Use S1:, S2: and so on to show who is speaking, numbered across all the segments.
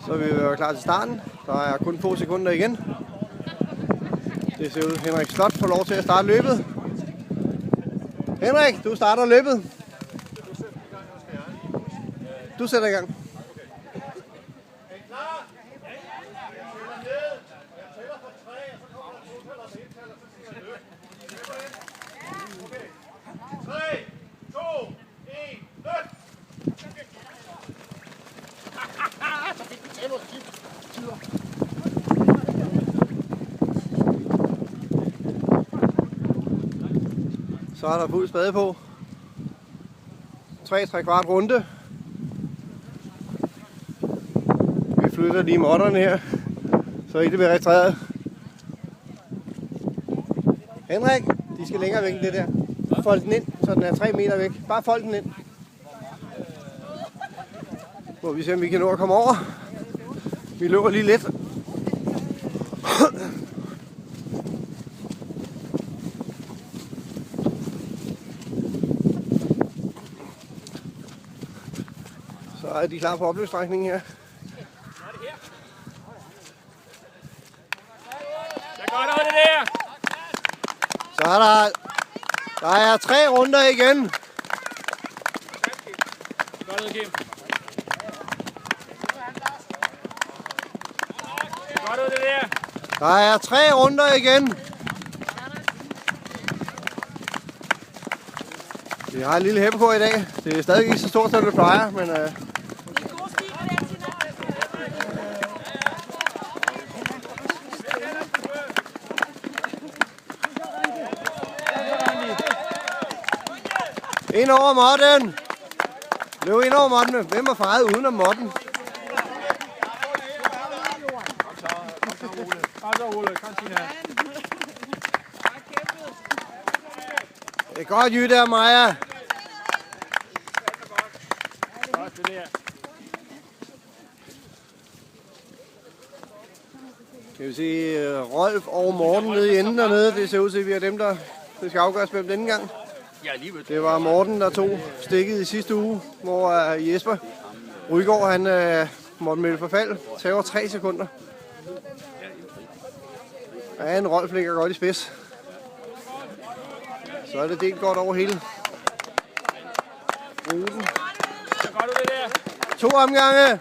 S1: Så er vi jo klar til starten. Der er kun få sekunder igen. Det ser ud, Henrik Slot får lov til at starte løbet. Henrik, du starter løbet. Du sætter i gang. Så er der fuld spade på. 3/4 runde. Vi flytter lige modderne her, så ikke det bliver registreret. Henrik, de skal længere væk end det der. Fold den ind, så den er 3 meter væk. Bare fold den ind. Må vi se, om vi kan nå at komme over. Vi løber lige lidt. Så er de klar på opløbsstrækningen her. Så er der er 3 runder igen. Der er 3 runder igen. Vi har en lille hæppe på i dag. Det er stadig ikke så stort, som det plejer, men ind over modden. Løb ind over modden. Hvem er faret uden om modden? Det er godt, Jytte og Maja. Kan vi se Rolf og Morten nede i enden dernede. Det ser ud til, at vi er dem, der skal afgøres hvem denne gang. Det var Morten, der tog stikket i sidste uge, hvor Jesper Rygaard, han måtte melde forfald. Tager 3 sekunder. Ja, en Rolf ligger godt i spids. Så er det delt godt over hele ruten. 2 omgange.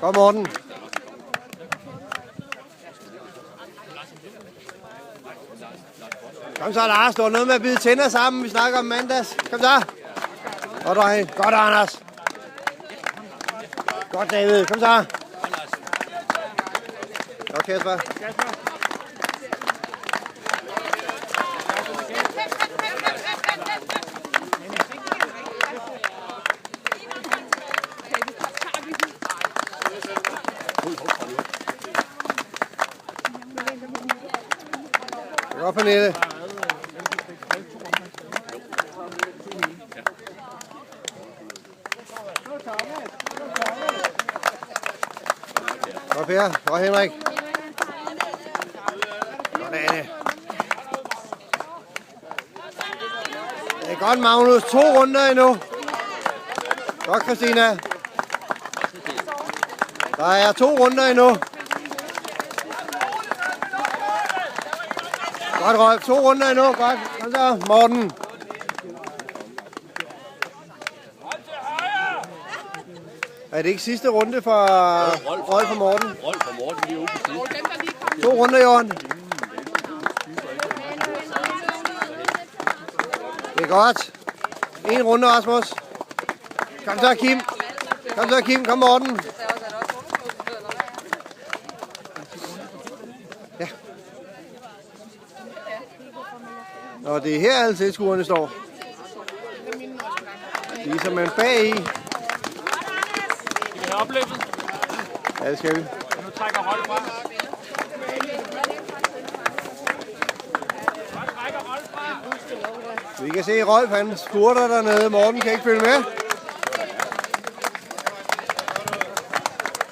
S1: Kom Morten. Kom så Lars, der er noget med at bide tænder sammen. Vi snakker om mandags. Kom så. Godt dreng. Godt Anders. Godt David. Kom så. Godt Kasper. Godt Pernille. Godt Per. Godt Henrik. Godt Anne. Det er godt Magnus. 2 runder endnu. Godt Christina. Der er 2 runder endnu. Godt Rolf. 2 runder endnu. Godt. Kom så Morten. Er det ikke sidste runde for Rolf og Morten?
S2: Rolf og Morten lige ude på siden.
S1: 2 runder, Jørgen. Det er godt. 1 runde, Rasmus. Kom så, Kim. Kom så, Kim. Kom, Morten. Ja. Og det er her, alle tilskuerne står. De er som en bag i.
S2: Skal vi have opløbet?
S1: Ja, det skal vi.
S2: Nu trækker Rolf fra.
S1: Vi kan se Rolf, han spurter dernede. Morten kan ikke følge med.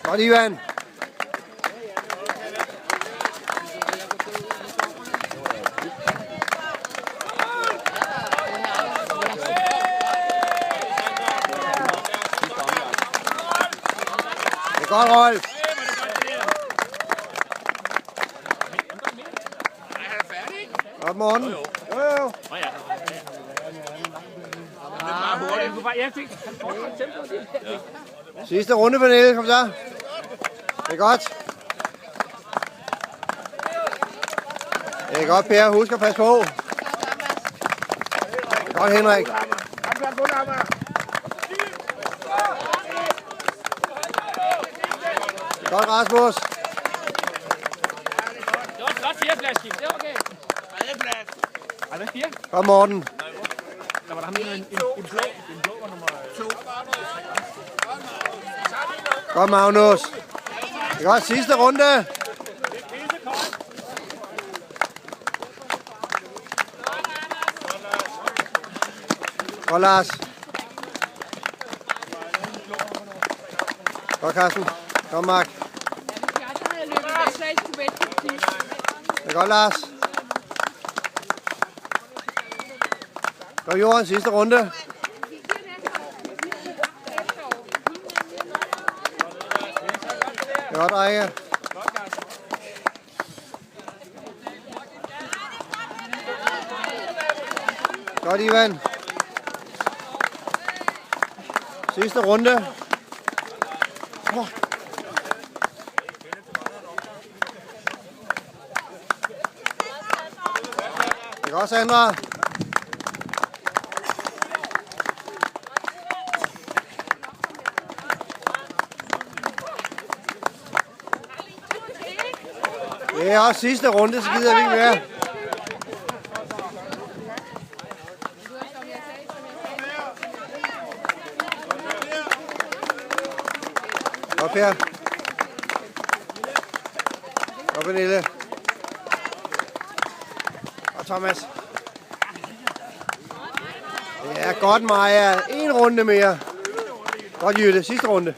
S1: Godt, Ivan. er godt, Rolf. Godt, Morten. Jo. Sidste runde, Pernille. Kom så. Det er godt. Det er godt, Per. Husk at passe på. Godt, Henrik. Godt, Rasmus.
S2: Det var flot 4-plads, Kim. Det er okay. 3-plads. Ej, hvad 4?
S1: Godt, Morten.
S2: Der var der ham en blå. En blå var nummer 2.
S1: Godt, Magnus. Det er godt, sidste runde. Godt, Lars. Godt, Carsten. Godt, Mark. Det er godt, Lars. Godt, Johan. Sidste runde. Det er godt, Rikke. Godt, Ivan. Sidste runde. Det er godt, Sandra. Det er også sidste runde, så gider vi ikke mere. Godt, Per. Godt, Pernille. Og Thomas. Det er godt, Maja. En runde mere. Godt, Jytte. Sidste runde.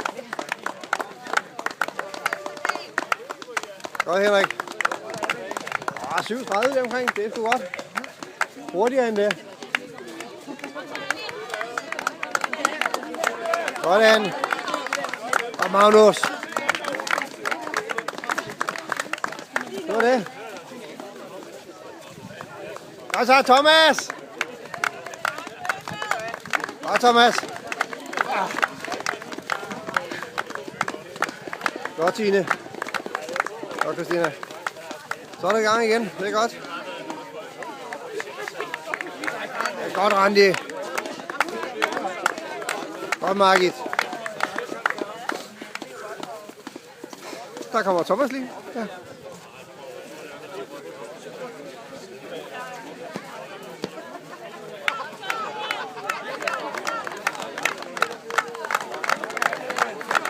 S1: Godt, Henrik. 37 der omkring. Det er sgu godt. Hurtigere end det. Godt, Anne. Og Magnus. Det var det. Og så Thomas. Og Thomas. Godt, Tine. Godt, Christina. Så er der i gang igen. Det er godt. Det er godt, Randi. Godt, Margit. Der kommer Thomas lige. Ja.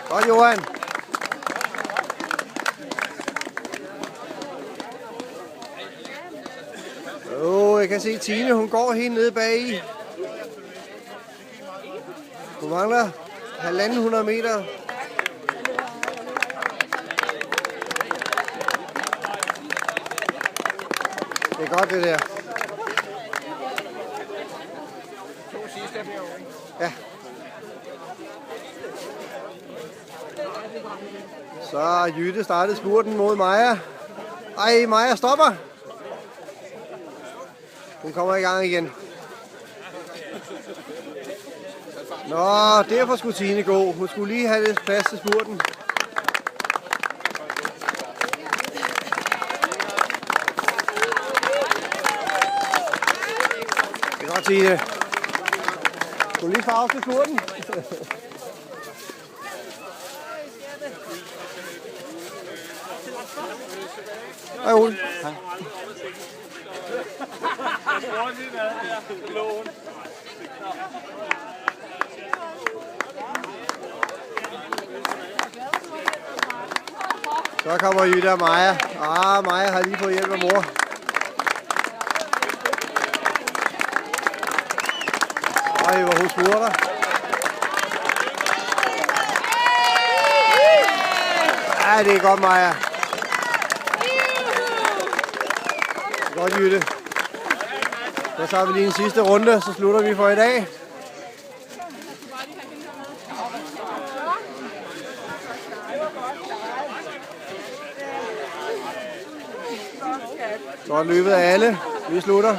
S1: Godt, Johan. Jeg kan se Tine, hun går helt nede bagi. Hun mangler 150 meter. Det er godt, det der. Ja. Så Jytte startede spurten mod Maja. Ej, Maja stopper. Hun kommer i gang igen. Nå, derfor skulle Tine gå. Hun skulle lige have lidt plads til spurten. Det er godt, Tine. Skulle lige farve til spurten. Hej, Ole. Hej. Så kommer Jytte og Maja. Maja har lige fået hjælp af mor. Ej, hvor hun spurter. Ja, det er godt, Maja. Godt, Jytte. Så tager vi lige en sidste runde, så slutter vi for i dag. Godt løbet af alle. Vi slutter.